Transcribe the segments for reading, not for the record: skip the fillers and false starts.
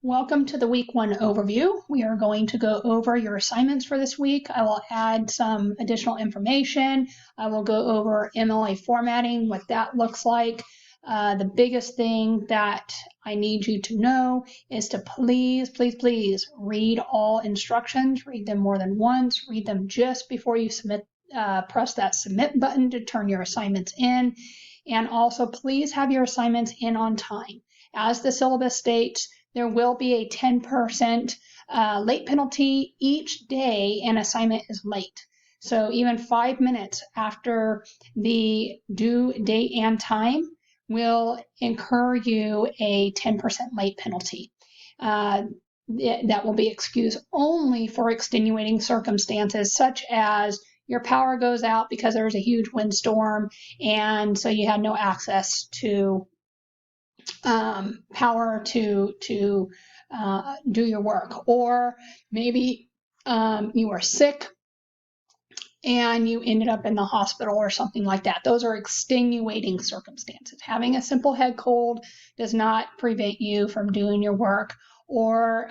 Welcome to the week 1 overview. We are going to go over your assignments for this week. I will add some additional information. I will go over MLA formatting, what that looks like. The biggest thing that I need you to know is to please read all instructions. Read them more than once. Read them just before you submit. Press that submit button to turn your assignments in. And also please have your assignments in on time. As the syllabus states, there will be a 10% late penalty each day an assignment is late. So even 5 minutes after the due date and time will incur you a 10% late penalty. That will be excused only for extenuating circumstances such as your power goes out because there's a huge windstorm and so you had no access to power to do your work, or maybe you were sick and you ended up in the hospital or something like that. Those are extenuating circumstances. Having a simple head cold does not prevent you from doing your work, or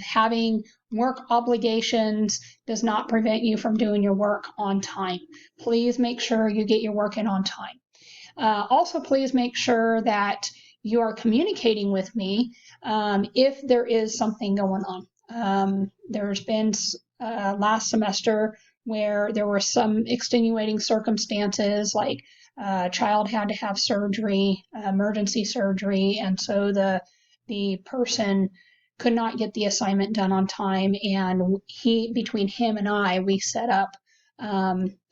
having work obligations does not prevent you from doing your work on time. Please make sure you get your work in on time. Also, please make sure that you are communicating with me if there is something going on. There's been last semester where there were some extenuating circumstances, like a child had to have surgery, emergency surgery, and so the person could not get the assignment done on time, and between him and I, we set up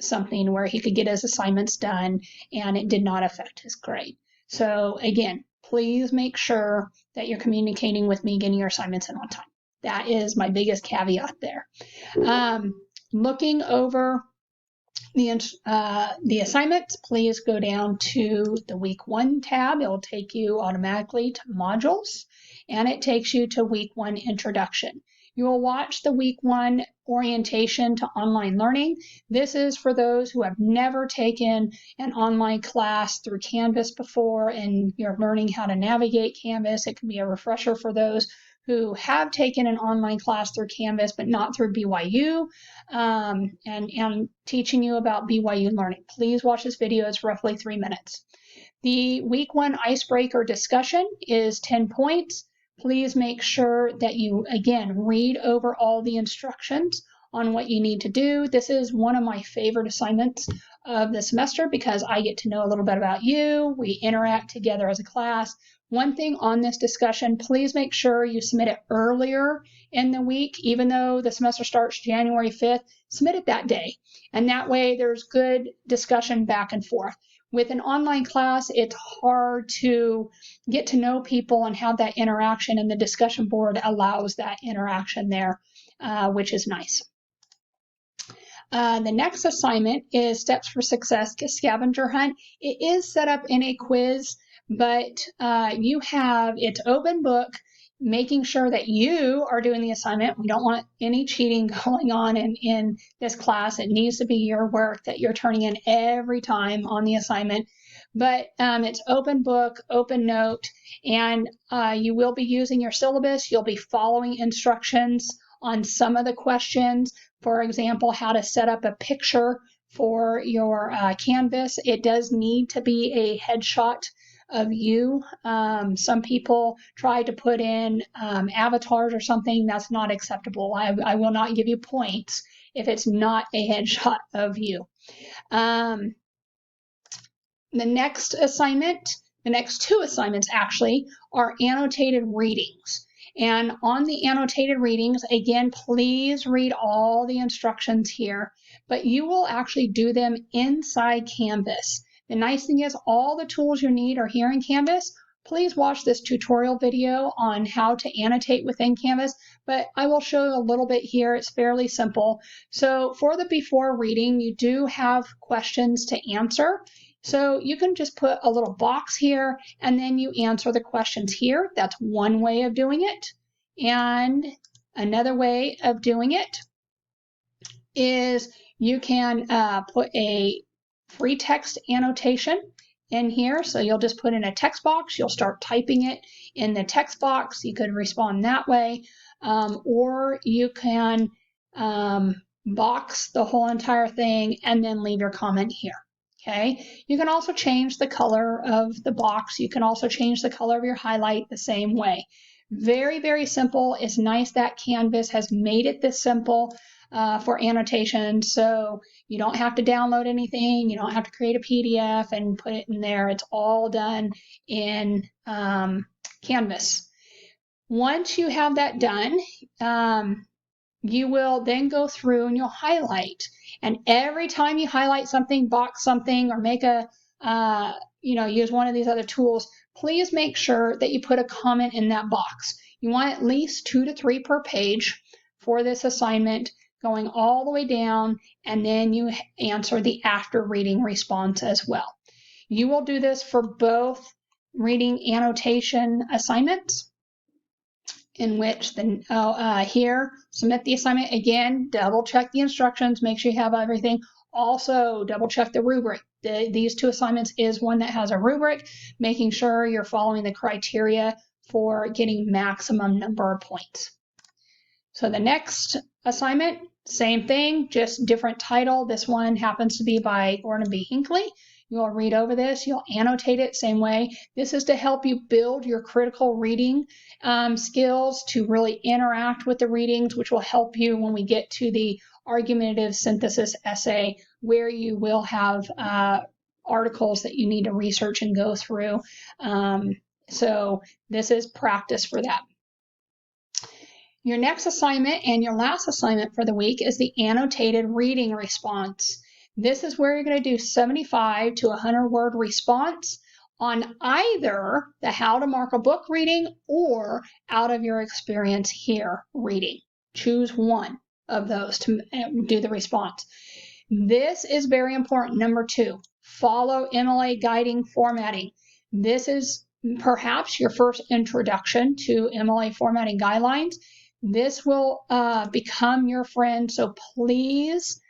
something where he could get his assignments done and it did not affect his grade. So again, please make sure that you're communicating with me, getting your assignments in on time. That is my biggest caveat there. Looking over the assignments, please go down to the week 1 tab. It will take you automatically to modules, and it takes you to week 1 introduction. You will watch the week 1 orientation to online learning. This is for those who have never taken an online class through Canvas before and you're learning how to navigate Canvas. It can be a refresher for those who have taken an online class through Canvas but not through BYU, and teaching you about BYU learning. Please watch this video. It's roughly 3 minutes. The week 1 icebreaker discussion is 10 points. Please make sure that you, again, read over all the instructions on what you need to do. This is one of my favorite assignments of the semester because I get to know a little bit about you. We interact together as a class. One thing on this discussion, please make sure you submit it earlier in the week. Even though the semester starts January 5th, submit it that day. And that way there's good discussion back and forth. With an online class, it's hard to get to know people and have that interaction, and the discussion board allows that interaction there, which is nice. The next assignment is Steps for Success Scavenger Hunt. It is set up in a quiz, but it's open book, making sure that you are doing the assignment. We don't want any cheating going on in this class. It needs to be your work that you're turning in every time on the assignment. But it's open book, open note, and you will be using your syllabus. You'll be following instructions on some of the questions. For example, how to set up a picture for your Canvas. It does need to be a headshot of you. Some people try to put in avatars or something. That's not acceptable. I will not give you points if it's not a headshot of you. The next assignment, the next 2 assignments actually, are annotated readings. And on the annotated readings, again, please read all the instructions here, but you will actually do them inside Canvas. The nice thing is all the tools you need are here in Canvas. Please watch this tutorial video on how to annotate within Canvas, but I will show you a little bit here. It's fairly simple. So for the before reading, you do have questions to answer. So you can just put a little box here and then you answer the questions here. That's one way of doing it. And another way of doing it is you can put a free text annotation in here. So you'll just put in a text box. You'll start typing it in the text box. You could respond that way. Or you can box the whole entire thing and then leave your comment here. Okay. You can also change the color of the box. You can also change the color of your highlight the same way. Very, very simple. It's nice that Canvas has made it this simple for annotation. So you don't have to download anything. You don't have to create a PDF and put it in there. It's all done in Canvas. Once you have that done, you will then go through and you'll highlight. And every time you highlight something, box something, or make a, use one of these other tools, please make sure that you put a comment in that box. You want at least 2 to 3 per page for this assignment, going all the way down, and then you answer the after reading response as well. You will do this for both reading annotation assignments, in which here, submit the assignment. Again, double check the instructions, make sure you have everything. Also, double check the rubric. These 2 assignments is one that has a rubric, making sure you're following the criteria for getting maximum number of points. So the next assignment, same thing, just different title. This one happens to be by Gordon B. Hinckley. You'll read over this, you'll annotate it same way. This is to help you build your critical reading skills, to really interact with the readings, which will help you when we get to the argumentative synthesis essay, where you will have articles that you need to research and go through. So this is practice for that. Your next assignment and your last assignment for the week is the annotated reading response. This is where you're going to do 75 to 100 word response on either the how to mark a book reading or out of your experience here reading. Choose one of those to do the response. This is very important. Number 2, follow MLA guiding formatting. This is perhaps your first introduction to MLA formatting guidelines. This will become your friend, so please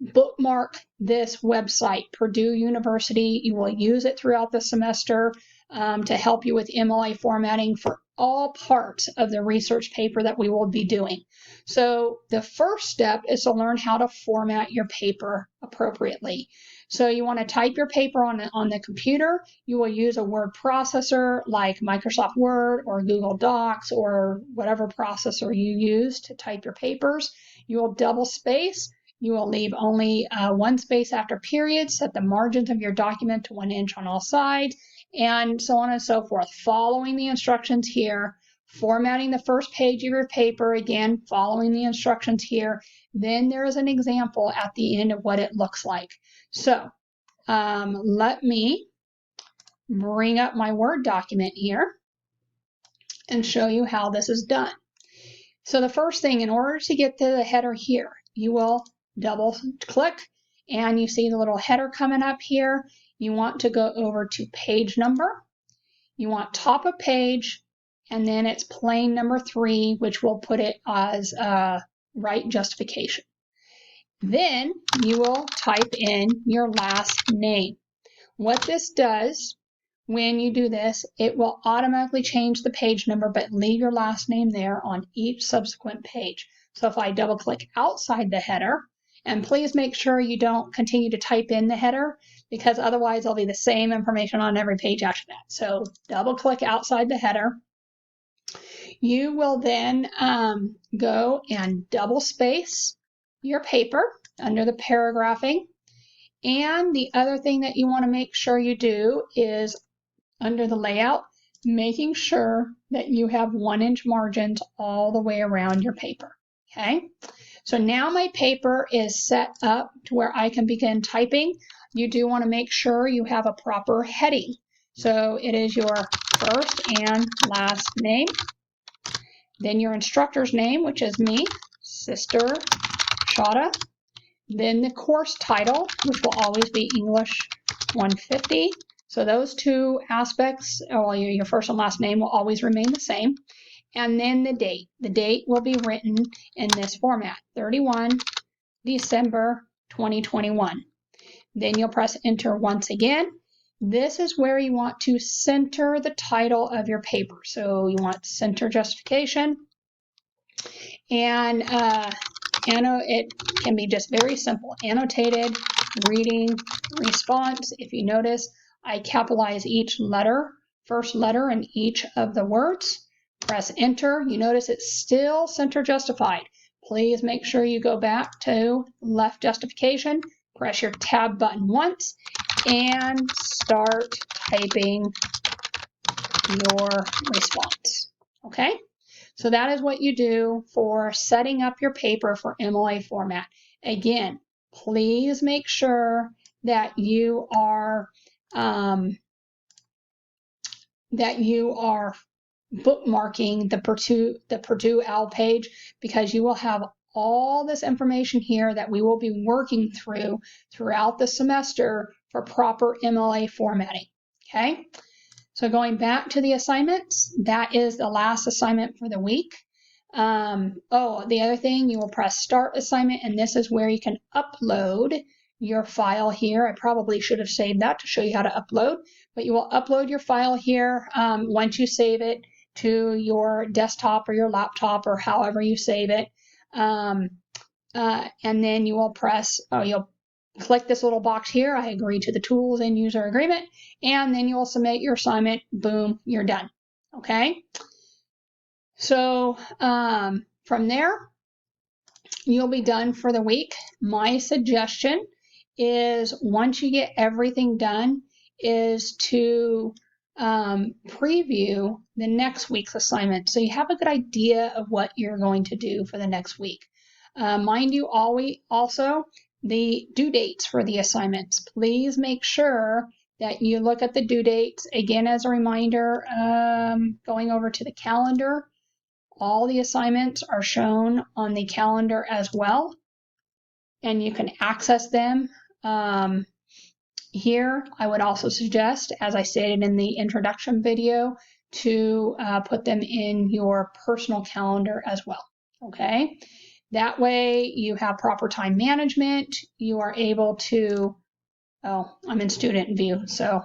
bookmark this website, Purdue University. You will use it throughout the semester to help you with MLA formatting for all parts of the research paper that we will be doing. So the first step is to learn how to format your paper appropriately. So you want to type your paper on the computer. You will use a word processor like Microsoft Word or Google Docs or whatever processor you use to type your papers. You will double space. You will leave only 1 space after periods, set the margins of your document to 1 inch on all sides, and so on and so forth. Following the instructions here, formatting the first page of your paper, again, following the instructions here. Then there is an example at the end of what it looks like. So let me bring up my Word document here and show you how this is done. So the first thing, in order to get to the header here, you will double click and you see the little header coming up here. You want to go over to page number. You want top of page, and then it's plain number 3, which will put it as right justification. Then you will type in your last name. What this does, when you do this, it will automatically change the page number, but leave your last name there on each subsequent page. So if I double click outside the header, and please make sure you don't continue to type in the header, because otherwise it'll be the same information on every page after that. So double click outside the header. You will then go and double space your paper under the paragraphing. And the other thing that you want to make sure you do is under the layout, making sure that you have 1 inch margins all the way around your paper. Okay, so now my paper is set up to where I can begin typing. You do want to make sure you have a proper heading. So it is your first and last name, then your instructor's name, which is me, Sister Shada, then the course title, which will always be English 150. So those 2 aspects, well, your first and last name will always remain the same. And then the date. The date will be written in this format, 31 December 2021. Then you'll press enter once again. this is where you want to center the title of your paper. So you want center justification. And it can be just very simple. Annotated reading response. If you notice, I capitalize each letter, first letter in each of the words. Press enter. You notice it's still center justified. Please make sure you go back to left justification, press your tab button once, and start typing your response. Okay? So that is what you do for setting up your paper for MLA format. Again, please make sure that you are bookmarking the Purdue OWL page, because you will have all this information here that we will be working through throughout the semester for proper MLA formatting. Okay? So going back to the assignments, that is the last assignment for the week. The other thing, you will press start assignment, and this is where you can upload your file here. I probably should have saved that to show you how to upload, but you will upload your file here once you save it to your desktop or your laptop or however you save it. And then you will you'll click this little box here, I agree to the tools and user agreement, and then you'll submit your assignment. Boom, you're done. Okay? So from there, you'll be done for the week. My suggestion is, once you get everything done, is to preview the next week's assignment, so you have a good idea of what you're going to do for the next week. Mind you, also the due dates for the assignments. Please make sure that you look at the due dates. Again, as a reminder, going over to the calendar, all the assignments are shown on the calendar as well, and you can access them here. I would also suggest, as I stated in the introduction video, to put them in your personal calendar as well. Okay? That way you have proper time management. You are able to, I'm in student view, so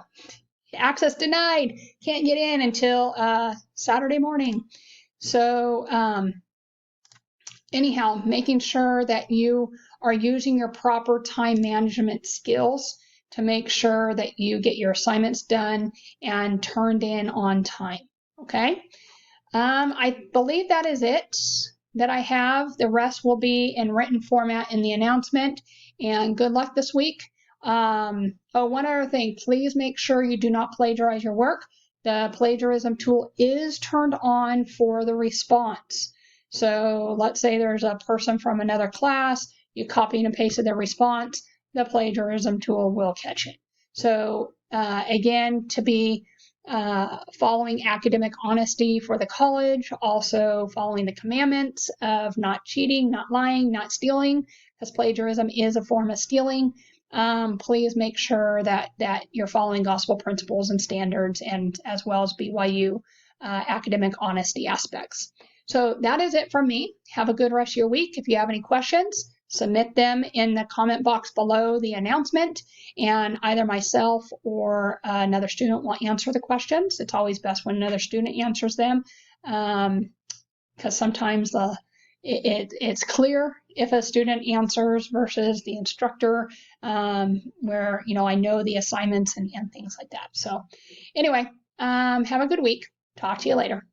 access denied. Can't get in until Saturday morning. So anyhow, making sure that you are using your proper time management skills to make sure that you get your assignments done and turned in on time. Okay? I believe that is it that I have. The rest will be in written format in the announcement, and good luck this week. One other thing, please make sure you do not plagiarize your work. The plagiarism tool is turned on for the response. So let's say there's a person from another class, you copy and pasted their response, the plagiarism tool will catch it. So again, to be following academic honesty for the college, also following the commandments of not cheating, not lying, not stealing, because plagiarism is a form of stealing. Please make sure that you're following gospel principles and standards, and as well as BYU academic honesty aspects. So that is it from me. Have a good rest of your week. If you have any questions, submit them in the comment box below the announcement, and either myself or another student will answer the questions. It's always best when another student answers them, because sometimes it's clear if a student answers versus the instructor, where I know the assignments and things like that. So anyway, have a good week. Talk to you later.